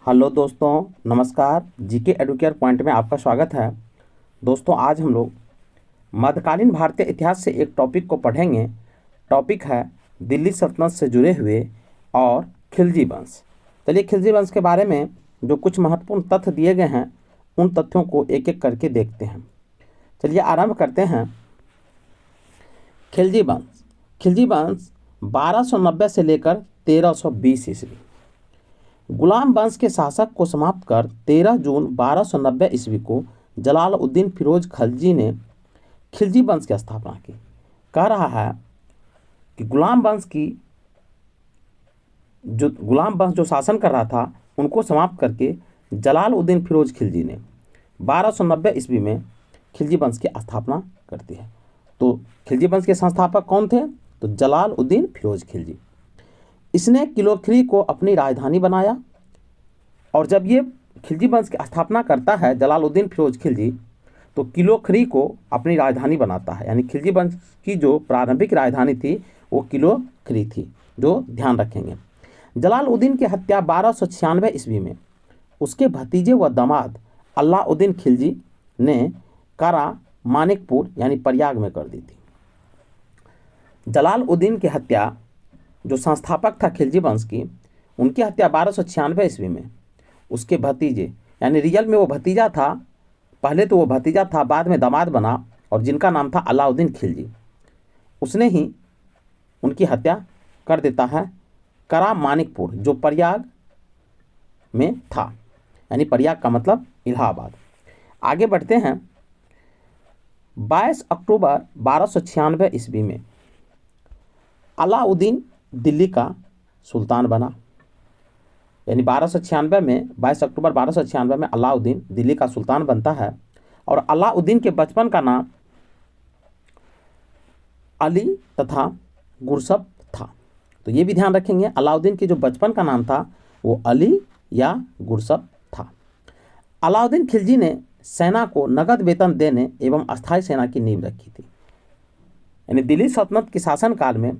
Hello दोस्तों, नमस्कार। GK Educare point में आपका स्वागत है। दोस्तों, आज हम लोग मध्यकालीन भारतीय इतिहास से एक टॉपिक को पढ़ेंगे। टॉपिक है दिल्ली सल्तनत से जुड़े हुए और खिलजी वंश। चलिए, खिलजी वंश के बारे में जो कुछ महत्वपूर्ण तथ्य दिए गए हैं उन तथ्यों को एक एक करके देखते हैं। चलिए आरंभ करते हैं। खिलजी वंश 1290 से लेकर 1320 ईस्वी। गुलाम वंश के शासक को समाप्त कर 13 जून 1290 ईस्वी को जलालुद्दीन फिरोज खलजी ने खिलजी वंश की स्थापना की। कह रहा है कि गुलाम वंश जो शासन कर रहा था उनको समाप्त करके जलालुद्दीन फिरोज खिलजी ने 1290 ईस्वी में खिलजी वंश की स्थापना करती है। तो खिलजी वंश के संस्थापक कौन थे? तो जलालुद्दीन फिरोज खिलजी। इसने किलोखरी को अपनी राजधानी बनाया और जब ये खिलजी वंश की स्थापना करता है जलालुद्दीन फिरोज खिलजी, तो किलोखरी को अपनी राजधानी बनाता है। यानी खिलजी वंश की जो प्रारंभिक राजधानी थी वो किलोखरी थी, जो ध्यान रखेंगे। जलालुद्दीन की हत्या 1296 ईस्वी में उसके भतीजे व दामाद अलाउद्दीन खिलजी ने कारा मानिकपुर यानी प्रयाग में कर दी थी। जलालुद्दीन की हत्या, जो संस्थापक था खिलजी वंश की, उनकी हत्या 1296 ईस्वी में उसके भतीजे, यानी रियल में वो भतीजा था, पहले तो वो भतीजा था, बाद में दामाद बना और जिनका नाम था अलाउद्दीन खिलजी, उसने ही उनकी हत्या कर देता है करा मानिकपुर, जो प्रयाग में था। यानी प्रयाग का मतलब इलाहाबाद। आगे बढ़ते हैं। 22 अक्टूबर 1296 ईस्वी में अलाउद्दीन दिल्ली का सुल्तान बना। यानी 1296 में 22 अक्टूबर 1296 में अलाउद्दीन दिल्ली का सुल्तान बनता है। और अलाउद्दीन के बचपन का नाम अली तथा गुरसब था। तो ये भी ध्यान रखेंगे, अलाउद्दीन के जो बचपन का नाम था वो अली या गुरसब था। अलाउद्दीन खिलजी ने सेना को नगद वेतन देने एवं अस्थायी सेना की नींव रखी थी। यानी दिल्ली सल्तनत के शासनकाल में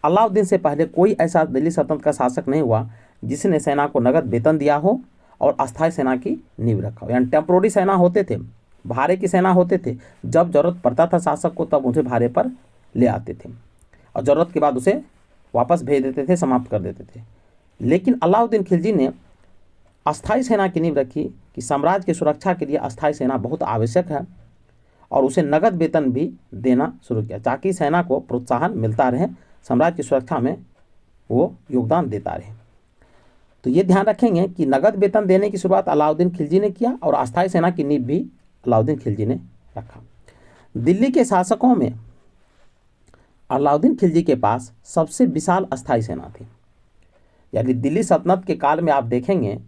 अलाउद्दीन से पहले कोई ऐसा दिल्ली सल्तनत का शासक नहीं हुआ जिसने सेना को नगद वेतन दिया हो और अस्थायी सेना की नींव रखा हो। यानी टेम्पोररी सेना होते थे, भाड़े की सेना होते थे, जब जरूरत पड़ता था शासक को तब उसे भाड़े पर ले आते थे और ज़रूरत के बाद उसे वापस भेज देते थे, समाप्त कर देते थे। लेकिन अलाउद्दीन खिलजी ने अस्थायी सेना की नींव रखी कि साम्राज्य की सुरक्षा के लिए अस्थायी सेना बहुत आवश्यक है और उसे नगद वेतन भी देना शुरू किया ताकि सेना को प्रोत्साहन मिलता रहे, साम्राज्य की सुरक्षा में वो योगदान देता रहे। तो ये ध्यान रखेंगे कि नगद वेतन देने की शुरुआत अलाउद्दीन खिलजी ने किया और अस्थायी सेना की नींव भी अलाउद्दीन खिलजी ने रखा। दिल्ली के शासकों में अलाउद्दीन खिलजी के पास सबसे विशाल अस्थायी सेना थी। यानी दिल्ली सल्तनत के काल में आप देखेंगे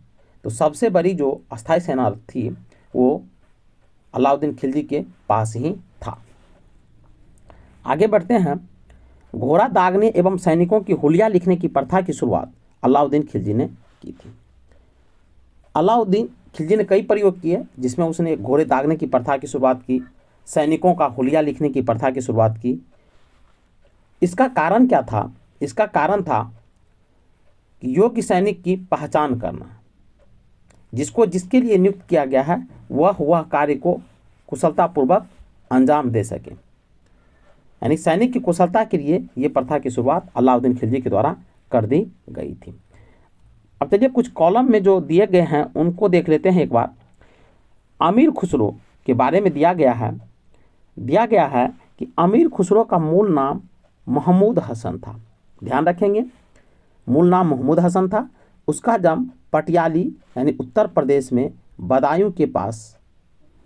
तो सबसे बड़ी जो अस्थायी सेना थी वो अलाउद्दीन खिलजी के पास ही था। आगे बढ़ते हैं। घोड़ा दागने एवं सैनिकों की हुलिया लिखने की प्रथा की शुरुआत अलाउद्दीन खिलजी ने की थी। अलाउद्दीन खिलजी ने कई प्रयोग किए जिसमें उसने घोड़े दागने की प्रथा की शुरुआत की, सैनिकों का हुलिया लिखने की प्रथा की शुरुआत की। इसका कारण क्या था? इसका कारण था कि योग्य सैनिक की पहचान करना, जिसके लिए नियुक्त किया गया है वह कार्य को कुशलतापूर्वक अंजाम दे सके। यानी सैनिक की कुशलता के लिए ये प्रथा की शुरुआत अलाउद्दीन खिलजी के द्वारा कर दी गई थी। अब चलिए कुछ कॉलम में जो दिए गए हैं उनको देख लेते हैं एक बार। अमीर खुसरो के बारे में दिया गया है कि अमीर खुसरो का मूल नाम महमूद हसन था। ध्यान रखेंगे, मूल नाम महमूद हसन था। उसका जन्म पटियाली यानी उत्तर प्रदेश में बदायूं के पास,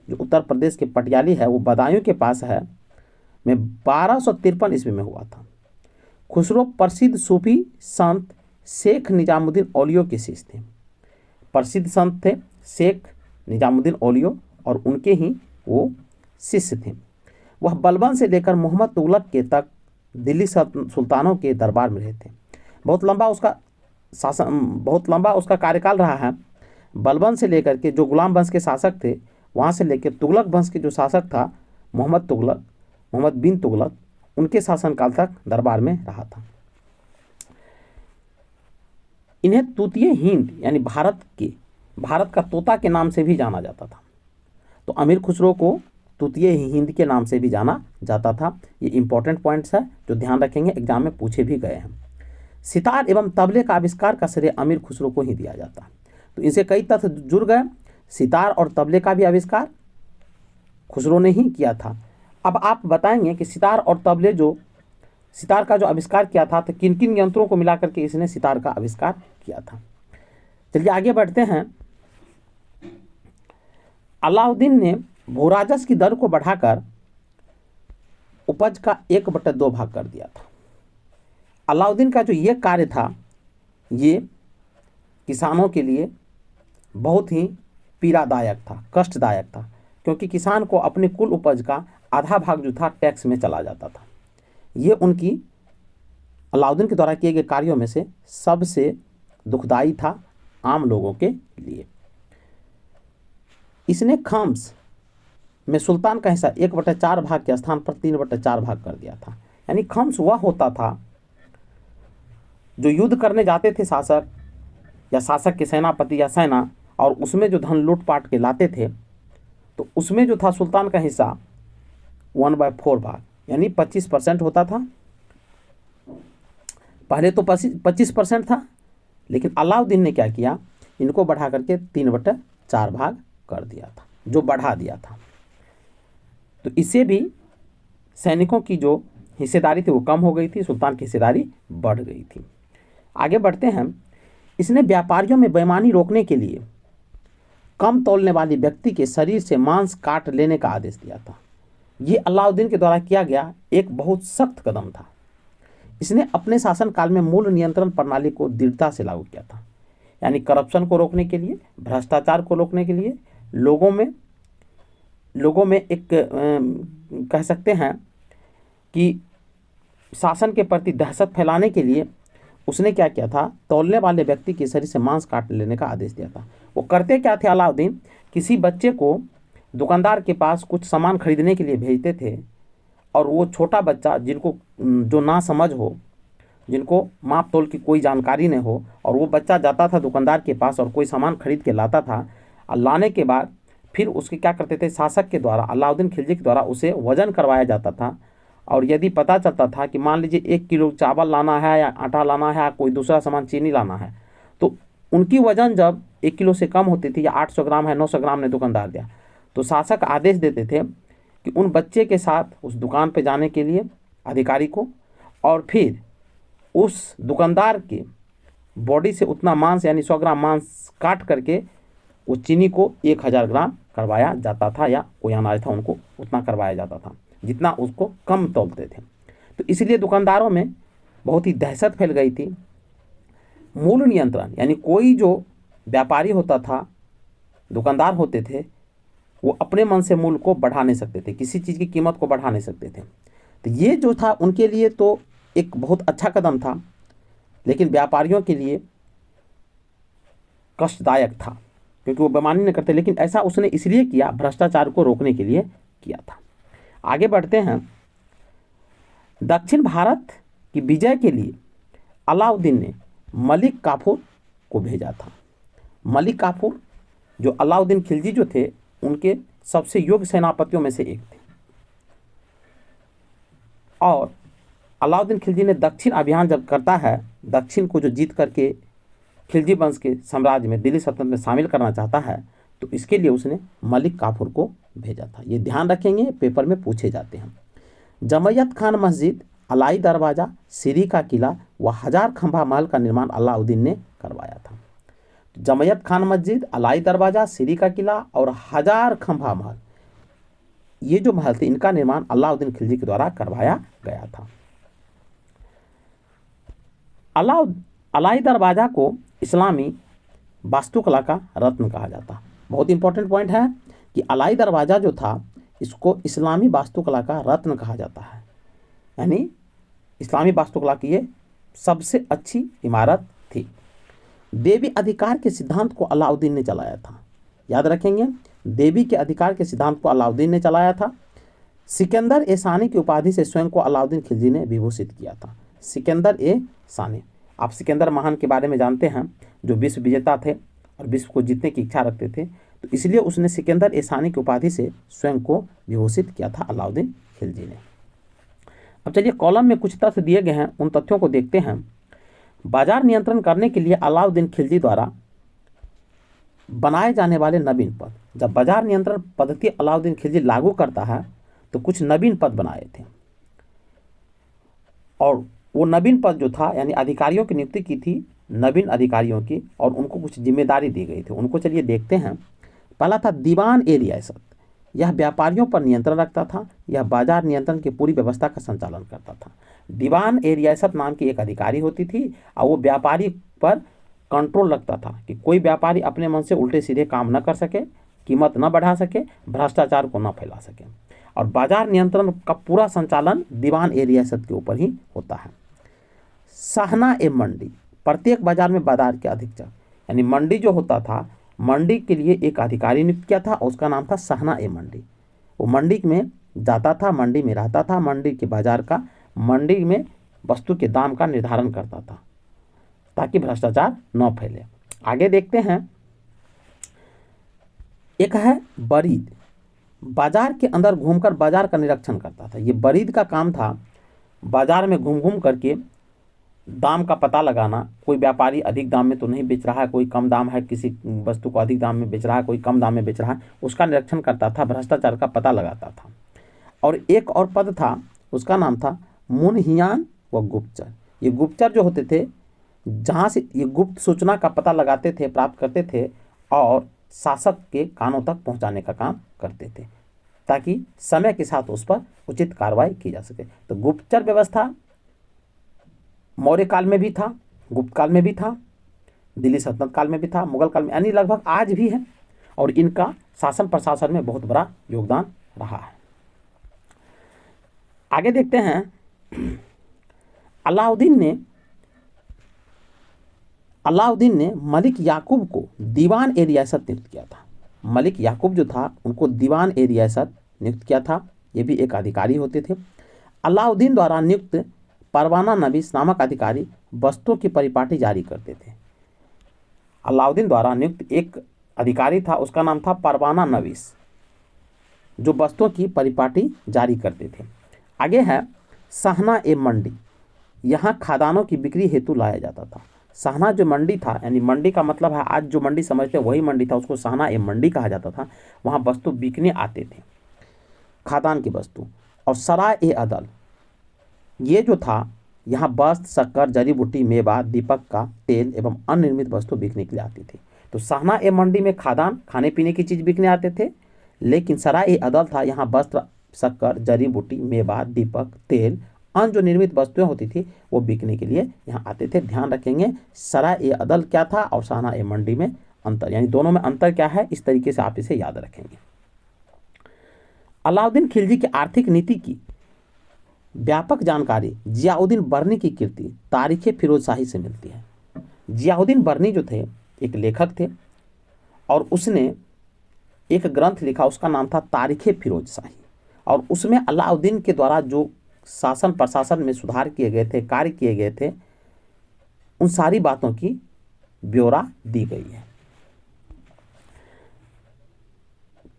जो उत्तर प्रदेश के पटियाली है वो बदायूं के पास है, में 1253 ईस्वी में हुआ था। खुसरो प्रसिद्ध सूफी संत शेख निजामुद्दीन औलियो के शिष्य थे। प्रसिद्ध संत थे शेख निजामुद्दीन औलियो और उनके ही वो शिष्य थे। वह बलबन से लेकर मोहम्मद तुगलक के तक दिल्ली सुल्तानों के दरबार में रहे थे। बहुत लंबा उसका कार्यकाल रहा है। बलबन से लेकर के जो गुलाम वंश के शासक थे वहाँ से लेकर तुगलक वंश के जो शासक था मोहम्मद बिन तुगलक, उनके शासनकाल तक दरबार में रहा था। इन्हें तृतीय हिंद यानी भारत के भारत का तोता के नाम से भी जाना जाता था। तो अमीर खुसरो को तूतिए हिंद के नाम से भी जाना जाता था। ये इंपॉर्टेंट पॉइंट्स है जो ध्यान रखेंगे, एग्जाम में पूछे भी गए हैं। सितार एवं तबले का आविष्कार का श्रेय अमीर खुसरो को ही दिया जाता है। तो इनसे कई तथ्य जुड़ गए। सितार और तबले का भी आविष्कार खुसरो ने ही किया था। अब आप बताएंगे कि सितार और तबले सितार का जो आविष्कार किया था तो किन किन यंत्रों को मिलाकर के इसने सितार का आविष्कार किया था। चलिए आगे बढ़ते हैं। अलाउद्दीन ने भूराजस्व की दर को बढ़ाकर उपज का 1/2 भाग कर दिया था। अलाउद्दीन का जो ये कार्य था ये किसानों के लिए बहुत ही पीड़ादायक था, कष्टदायक था, क्योंकि किसान को अपनी कुल उपज का आधा भाग जो था टैक्स में चला जाता था। ये उनकी अलाउद्दीन के द्वारा किए गए कार्यों में से सबसे दुखदाई था आम लोगों के लिए। इसने खम्स में सुल्तान का हिस्सा 1/4 भाग के स्थान पर 3/4 भाग कर दिया था। यानी खम्स वह होता था जो युद्ध करने जाते थे शासक या शासक के सेनापति या सेना, और उसमें जो धन लूटपाट के लाते थे तो उसमें जो था सुल्तान का हिस्सा 1/4 भाग यानी 25% होता था। पहले तो 25% था, लेकिन अलाउद्दीन ने क्या किया, इनको बढ़ा करके 3/4 भाग कर दिया था, जो बढ़ा दिया था। तो इससे भी सैनिकों की जो हिस्सेदारी थी वो कम हो गई थी, सुल्तान की हिस्सेदारी बढ़ गई थी। आगे बढ़ते हैं। इसने व्यापारियों में बेईमानी रोकने के लिए कम तौलने वाले व्यक्ति के शरीर से मांस काट लेने का आदेश दिया था। ये अलाउद्दीन के द्वारा किया गया एक बहुत सख्त कदम था। इसने अपने शासनकाल में मूल नियंत्रण प्रणाली को दृढ़ता से लागू किया था, यानी करप्शन को रोकने के लिए, भ्रष्टाचार को रोकने के लिए, लोगों में एक कह सकते हैं कि शासन के प्रति दहशत फैलाने के लिए उसने क्या किया था, तौलने वाले व्यक्ति के शरीर से मांस काट लेने का आदेश दिया था। वो करते क्या थे अलाउद्दीन, किसी बच्चे को दुकानदार के पास कुछ सामान खरीदने के लिए भेजते थे, और वो छोटा बच्चा जो ना समझ हो, जिनको माप तोल की कोई जानकारी नहीं हो, और वो बच्चा जाता था दुकानदार के पास और कोई सामान खरीद के लाता था, और लाने के बाद फिर उसके क्या करते थे, शासक के द्वारा, अलाउद्दीन खिलजी के द्वारा उसे वजन करवाया जाता था। और यदि पता चलता था कि मान लीजिए 1 किलो चावल लाना है या आटा लाना है, कोई दूसरा सामान चीनी लाना है, तो उनकी वजन जब 1 किलो से कम होती थी, या 800 ग्राम है 900 ग्राम ने दुकानदार दिया, तो शासक आदेश देते थे कि उन बच्चे के साथ उस दुकान पे जाने के लिए अधिकारी को, और फिर उस दुकानदार के बॉडी से उतना मांस यानी 100 ग्राम मांस काट करके उस चीनी को 1000 ग्राम करवाया जाता था, या कोई अनाज था उनको उतना करवाया जाता था जितना उसको कम तौलते थे। तो इसलिए दुकानदारों में बहुत ही दहशत फैल गई थी। मूल नियंत्रण यानी कोई जो व्यापारी होता था, दुकानदार होते थे, वो अपने मन से मूल्य को बढ़ा नहीं सकते थे, किसी चीज़ की कीमत को बढ़ा नहीं सकते थे। तो ये जो था उनके लिए तो एक बहुत अच्छा कदम था, लेकिन व्यापारियों के लिए कष्टदायक था, क्योंकि वो बेईमानी नहीं करते। लेकिन ऐसा उसने इसलिए किया, भ्रष्टाचार को रोकने के लिए किया था। आगे बढ़ते हैं। दक्षिण भारत की विजय के लिए अलाउद्दीन ने मलिक काफूर को भेजा था। मलिक काफूर जो अलाउद्दीन खिलजी जो थे उनके सबसे योग्य सेनापतियों में से एक थे, और अलाउद्दीन खिलजी ने दक्षिण अभियान जब करता है, दक्षिण को जो जीत करके खिलजी वंश के साम्राज्य में, दिल्ली सल्तनत में शामिल करना चाहता है, तो इसके लिए उसने मलिक काफूर को भेजा था। ये ध्यान रखेंगे, पेपर में पूछे जाते हैं। जमैयत खान मस्जिद, अलाई दरवाज़ा, सीरी का किला व 1000 खंभा महल का निर्माण अलाउद्दीन ने करवाया था। जमैयत खान मस्जिद, अलाई दरवाज़ा, सीरी का किला और 1000 खंभा महल, ये जो महल थे इनका निर्माण अलाउद्दीन खिलजी के द्वारा करवाया गया था। अलाई दरवाज़ा को इस्लामी वास्तुकला का रत्न कहा जाता। बहुत इंपॉर्टेंट पॉइंट है कि अलाई दरवाज़ा जो था इसको इस्लामी वास्तुकला का रत्न कहा जाता है, यानी इस्लामी वास्तुकला की ये सबसे अच्छी इमारत थी। देवी अधिकार के सिद्धांत को अलाउद्दीन ने चलाया था। याद रखेंगे, देवी के अधिकार के सिद्धांत को अलाउद्दीन ने चलाया था। सिकंदर ए सानी की उपाधि से स्वयं को अलाउद्दीन खिलजी ने विभूषित किया था। सिकंदर ए सानी, आप सिकंदर महान के बारे में जानते हैं, जो विश्व विजेता थे और और विश्व को जीतने की इच्छा रखते थे, तो इसलिए उसने सिकंदर सानी की उपाधि से स्वयं को विभूषित किया था अलाउद्दीन खिलजी ने। अब चलिए कॉलम में कुछ तथ्य दिए गए हैं, उन तथ्यों को देखते हैं। बाजार नियंत्रण करने के लिए अलाउद्दीन खिलजी द्वारा बनाए जाने वाले नवीन पद, जब बाजार नियंत्रण पद्धति अलाउद्दीन खिलजी लागू करता है तो कुछ नवीन पद बनाए थे, और वो नवीन पद जो था यानी अधिकारियों की नियुक्ति की थी, नवीन अधिकारियों की, और उनको कुछ जिम्मेदारी दी गई थी। उनको चलिए देखते हैं। पहला था दीवान ए रियासत, यह व्यापारियों पर नियंत्रण रखता था, यह बाजार नियंत्रण की पूरी व्यवस्था का संचालन करता था। दीवान ए रियासत नाम की एक अधिकारी होती थी और वो व्यापारी पर कंट्रोल रखता था कि कोई व्यापारी अपने मन से उल्टे सीधे काम न कर सके, कीमत न बढ़ा सके, भ्रष्टाचार को न फैला सके, और बाजार नियंत्रण का पूरा संचालन दीवान ए रियासत के ऊपर ही होता है। साहना ए मंडी, प्रत्येक बाजार में बाजार के अधीक्षक यानी मंडी जो होता था, मंडी के लिए एक अधिकारी नियुक्त किया था और उसका नाम था साहना ए मंडी। वो मंडी में जाता था, मंडी में रहता था, मंडी के बाजार का, मंडी में वस्तु के दाम का निर्धारण करता था ताकि भ्रष्टाचार न फैले। आगे देखते हैं। एक है बरीद, बाजार के अंदर घूमकर बाजार का निरीक्षण करता था। ये बरीद का काम था बाजार में घूम घूम करके दाम का पता लगाना, कोई व्यापारी अधिक दाम में तो नहीं बेच रहा है, कोई कम दाम है, किसी वस्तु को अधिक दाम में बेच रहा है, कोई कम दाम में बेच रहा है, उसका निरीक्षण करता था, भ्रष्टाचार का पता लगाता था। और एक और पद था, उसका नाम था मुनहियान व गुप्तचर। ये गुप्तचर जो होते थे, जहाँ से ये गुप्त सूचना का पता लगाते थे, प्राप्त करते थे और शासक के कानों तक पहुँचाने का काम करते थे ताकि समय के साथ उस पर उचित कार्रवाई की जा सके। तो गुप्तचर व्यवस्था मौर्य काल में भी था, गुप्त काल में भी था, दिल्ली सल्तनत काल में भी था, मुगल काल में, यानी लगभग आज भी है, और इनका शासन प्रशासन में बहुत बड़ा योगदान रहा है। आगे देखते हैं। अलाउद्दीन ने मलिक याकूब को दीवान ए रियासत नियुक्त किया था। मलिक याकूब जो था उनको दीवान ए रियासत नियुक्त किया था, ये भी एक अधिकारी होते थे। अलाउद्दीन द्वारा नियुक्त परवाना नवीस नामक अधिकारी वस्तुओं की परिपाटी जारी करते थे। अलाउद्दीन द्वारा नियुक्त एक अधिकारी था, उसका नाम था परवाना नवीस, जो वस्तुओं की परिपाटी जारी करते थे। आगे है साहना ए मंडी, यहाँ खादानों की बिक्री हेतु लाया जाता था। साहना जो मंडी था, यानी मंडी का मतलब है आज जो मंडी समझते हैं वही मंडी था, उसको साहना ए मंडी कहा जाता था। वहाँ वस्तु बिकने आते थे, खादान की वस्तु। और सराय ए अदल, ये जो था यहाँ वस्त्र, शक्कर, जड़ी बूटी, मेवा, दीपक का तेल एवं अन्य निर्मित वस्तु बिकने के लिए आती थी। तो साहना ए मंडी में खादान, खाने पीने की चीज़ बिकने आते थे, लेकिन सराय ए अदल था, यहाँ वस्त्र, शक्कर, जड़ी बूटी, मेवा, दीपक, तेल, अन्य जो निर्मित वस्तुएं होती थी वो बिकने के लिए यहाँ आते थे। ध्यान रखेंगे सराय ए अदल क्या था और साहना ए मंडी में अंतर, यानी दोनों में अंतर क्या है, इस तरीके से आप इसे याद रखेंगे। अलाउद्दीन खिलजी की आर्थिक नीति की व्यापक जानकारी जियाउद्दीन बर्नी की कृति तारीख़ फिरोज शाही से मिलती है। जियाउद्दीन बर्नी जो थे एक लेखक थे और उसने एक ग्रंथ लिखा, उसका नाम था तारीख़ फिरोज शाही, और उसमें अलाउद्दीन के द्वारा जो शासन प्रशासन में सुधार किए गए थे, कार्य किए गए थे, उन सारी बातों की ब्यौरा दी गई है।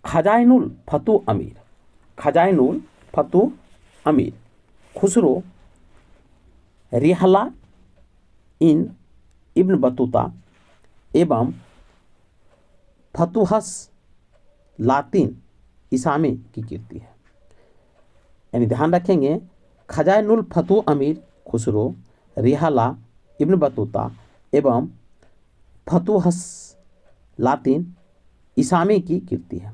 खजाइनुल फतू अमीर, खजाइनुल फतू अमीर खुसरो, रिहला इन इब्न बतूता एवं फतुहस लातिन इसामी की कीर्ति है। यानी ध्यान रखेंगे खजाइनुल फतू अमीर खुसरो, रिहला इब्न बतूता एवं फतुहस लातिन इसामी की कीर्ति है।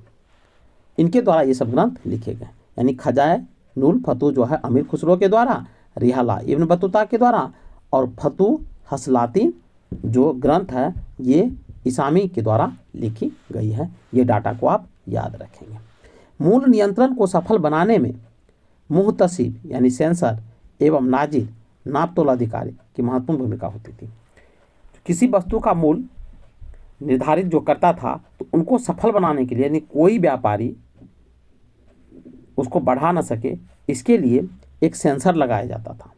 इनके द्वारा ये सब ग्रंथ लिखे गए। यानी खजाइनुल फतू जो है अमीर खुसरो के द्वारा, रिहला इब्न बतूता के द्वारा, और फतू हसलातिन जो ग्रंथ है ये इसामी के द्वारा लिखी गई है। ये डाटा को आप याद रखेंगे। मूल नियंत्रण को सफल बनाने में मुहतसिब यानी सेंसर एवं नाजिर नापतोल अधिकारी की महत्वपूर्ण भूमिका होती थी। किसी वस्तु का मूल निर्धारित जो करता था तो उनको सफल बनाने के लिए, यानी कोई व्यापारी उसको बढ़ा न सके, इसके लिए एक सेंसर लगाया जाता था।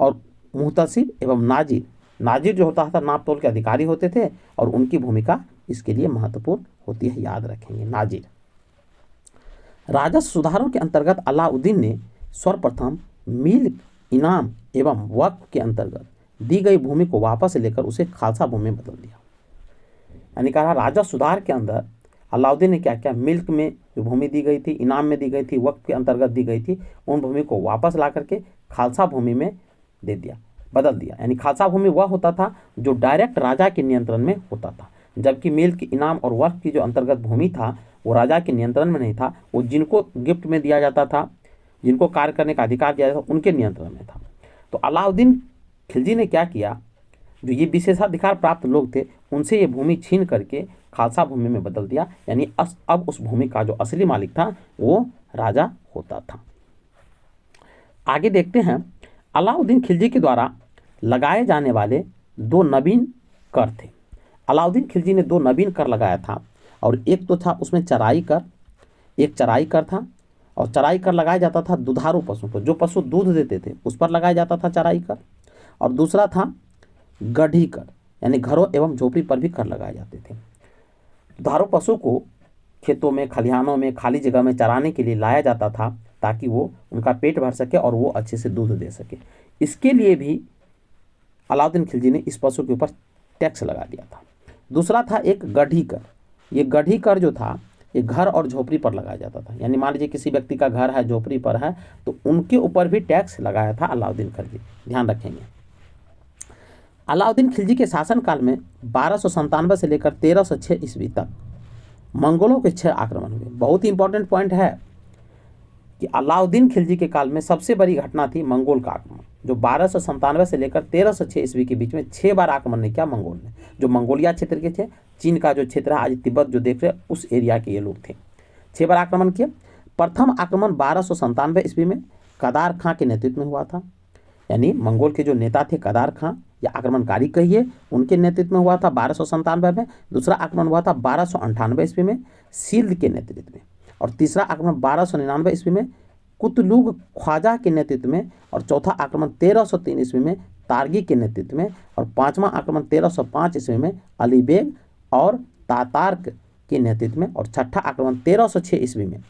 और मुहतसिब एवं नाजिर, नाजिर जो होता था नापतोल के अधिकारी होते थे और उनकी भूमिका इसके लिए महत्वपूर्ण होती है, याद रखेंगे। नाजिर, राजस्व सुधारों के अंतर्गत अलाउद्दीन ने सर्वप्रथम मिल्क, इनाम एवं वक्फ के अंतर्गत दी गई भूमि को वापस लेकर उसे खालसा भूमि में बदल दिया। यानी कहा राजस्व सुधार के अंदर अलाउद्दीन ने क्या किया, मिल्क में जो भूमि दी गई थी, इनाम में दी गई थी, वक्फ के अंतर्गत दी गई थी, उन भूमि को वापस ला करके खालसा भूमि में दे दिया, बदल दिया। यानी खालसा भूमि वह होता था जो डायरेक्ट राजा के नियंत्रण में होता था, जबकि मिल्क, इनाम और वक्फ की जो अंतर्गत भूमि था वो राजा के नियंत्रण में नहीं था, वो जिनको गिफ्ट में दिया जाता था, जिनको कार्य करने का अधिकार दिया जाता था, उनके नियंत्रण में था। तो अलाउद्दीन खिलजी ने क्या किया, जो ये विशेषाधिकार प्राप्त लोग थे उनसे ये भूमि छीन करके खालसा भूमि में बदल दिया। यानी अब उस भूमि का जो असली मालिक था वो राजा होता था। आगे देखते हैं, अलाउद्दीन खिलजी के द्वारा लगाए जाने वाले 2 नवीन कर थे। अलाउद्दीन खिलजी ने 2 नवीन कर लगाया था, और एक तो था उसमें चराई कर, एक चराई कर था, और चराई कर लगाया जाता था दुधारू पशु पर, जो पशु दूध देते थे उस पर लगाया जाता था चराई कर। और दूसरा था गढ़ी कर, यानी घरों एवं झोपड़ी पर भी कर लगाए जाते थे। दुधारू पशु को खेतों में, खलिहानों में, खाली जगह में चराने के लिए लाया जाता था ताकि वो उनका पेट भर सके और वो अच्छे से दूध दे सके। इसके लिए भी अलाउद्दीन खिलजी ने इस पशु के ऊपर टैक्स लगा दिया था। दूसरा था एक गढ़ी कर। ये गढ़ी कर जो था ये घर और झोपड़ी पर लगाया जाता था। यानी मान लीजिए किसी व्यक्ति का घर है, झोपड़ी पर है, तो उनके ऊपर भी टैक्स लगाया था अलाउद्दीन खिलजी, ध्यान रखेंगे। अलाउद्दीन खिलजी के शासनकाल में 1297 से लेकर 1306 ईस्वी तक मंगोलों के 6 आक्रमण हुए। बहुत ही इंपॉर्टेंट पॉइंट है कि अलाउद्दीन खिलजी के काल में सबसे बड़ी घटना थी मंगोल का आक्रमण, जो 1297 से लेकर 1306 ईस्वी के बीच में 6 बार आक्रमण ने किया मंगोल ने। जो मंगोलिया क्षेत्र के थे, चीन का जो क्षेत्र है आज तिब्बत जो देख रहे हैं, उस एरिया के ये लोग थे। 6 बार आक्रमण किए। प्रथम आक्रमण 1297 ईस्वी में कदार खां के नेतृत्व में हुआ था। यानी मंगोल के जो नेता थे कदार खां या आक्रमणकारी कहिए, उनके नेतृत्व में हुआ था 1297 में। दूसरा आक्रमण हुआ था 1298 ईस्वी में सिल्द के नेतृत्व में। और तीसरा आक्रमण 1299 ईस्वी में कुतलुग ख्वाजा के नेतृत्व में। और चौथा आक्रमण 1303 ईस्वी में तारगी के नेतृत्व में। और पांचवा आक्रमण 1305 ईस्वी में अली बेग और तातार्क के नेतृत्व में। और छठा आक्रमण 1306 ईस्वी में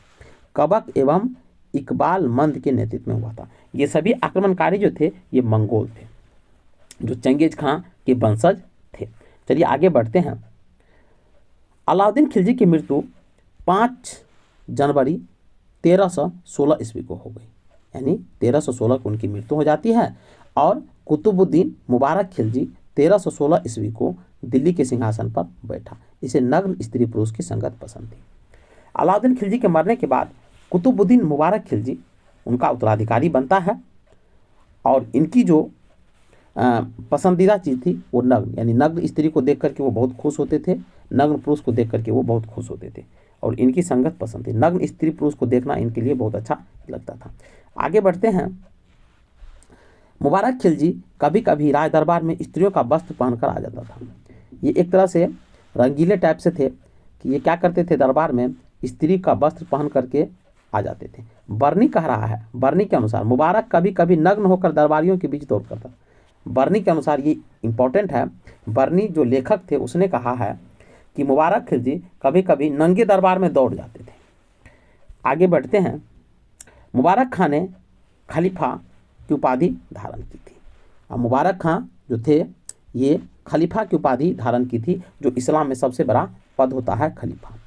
कबक एवं इकबाल मंद के नेतृत्व में हुआ था। ये सभी आक्रमणकारी जो थे ये मंगोल थे, जो चंगेज खां के वंशज थे। चलिए आगे बढ़ते हैं। अलाउद्दीन खिलजी की मृत्यु 5 जनवरी 1316 ईस्वी को हो गई। यानी 1316 को उनकी मृत्यु हो जाती है। और कुतुबुद्दीन मुबारक खिलजी 1316 ईस्वी को दिल्ली के सिंहासन पर बैठा। इसे नग्न स्त्री पुरुष की संगत पसंद थी। अलाउद्दीन खिलजी के मरने के बाद कुतुबुद्दीन मुबारक खिलजी उनका उत्तराधिकारी बनता है। और इनकी जो पसंदीदा चीज़ थी वो नग्न, यानी नग्न स्त्री को देख करके वो बहुत खुश होते थे, नग्न पुरुष को देख करके वो बहुत खुश होते थे, और इनकी संगत पसंद थी। नग्न स्त्री पुरुष को देखना इनके लिए बहुत अच्छा लगता था। आगे बढ़ते हैं। मुबारक खिलजी कभी कभी राज दरबार में स्त्रियों का वस्त्र पहनकर आ जाता था। ये एक तरह से रंगीले टाइप से थे कि ये क्या करते थे, दरबार में स्त्री का वस्त्र पहन करके आ जाते थे। बर्नी कह रहा है, बर्नी के अनुसार मुबारक कभी कभी नग्न होकर दरबारियों के बीच दौड़ करता। बर्नी के अनुसार ये इंपॉर्टेंट है। बर्नी जो लेखक थे उसने कहा है कि मुबारक खिलजी कभी कभी नंगे दरबार में दौड़ जाते थे। आगे बढ़ते हैं। मुबारक खां ने खलीफा की उपाधि धारण की थी। अब मुबारक खां जो थे ये खलीफा की उपाधि धारण की थी, जो इस्लाम में सबसे बड़ा पद होता है खलीफा।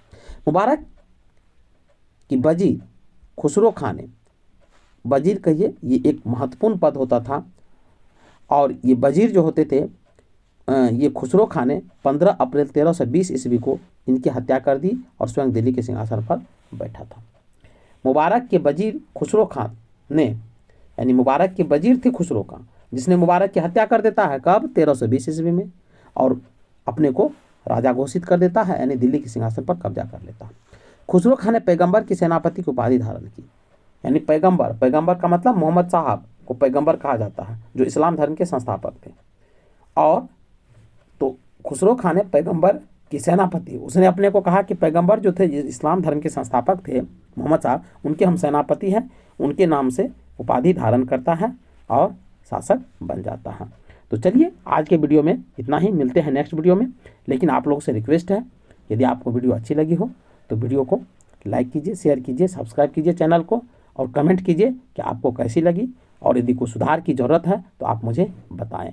मुबारक की वजीर खुसरो खां ने, वजीर कहिए ये एक महत्वपूर्ण पद होता था, और ये वजीर जो होते थे ये खुसरो खां ने 15 अप्रैल 1320 ईस्वी को इनकी हत्या कर दी और स्वयं दिल्ली के सिंहासन पर बैठा था। मुबारक के वजीर खुसरो खां ने, यानी मुबारक के वजीर थे खुसरो खां, जिसने मुबारक की हत्या कर देता है कब, 1320 ईस्वी में, और अपने को राजा घोषित कर देता है, यानी दिल्ली के सिंहासन पर कब्जा कर लेता है। खुसरो खां ने पैगंबर की सेनापति की उपाधि धारण की। यानी पैगंबर, पैगंबर का मतलब मोहम्मद साहब को पैगंबर कहा जाता है, जो इस्लाम धर्म के संस्थापक थे। और तो खुसरो खां ने पैगंबर की सेनापति, उसने अपने को कहा कि पैगंबर जो थे इस्लाम धर्म के संस्थापक थे मोहम्मद साहब, उनके हम सेनापति हैं, उनके नाम से उपाधि धारण करता है और शासक बन जाता है। तो चलिए आज के वीडियो में इतना ही, मिलते हैं नेक्स्ट वीडियो में। लेकिन आप लोगों से रिक्वेस्ट है यदि आपको वीडियो अच्छी लगी हो तो वीडियो को लाइक कीजिए, शेयर कीजिए, सब्सक्राइब कीजिए चैनल को और कमेंट कीजिए कि आपको कैसी लगी, और यदि कोई सुधार की ज़रूरत है तो आप मुझे बताएं।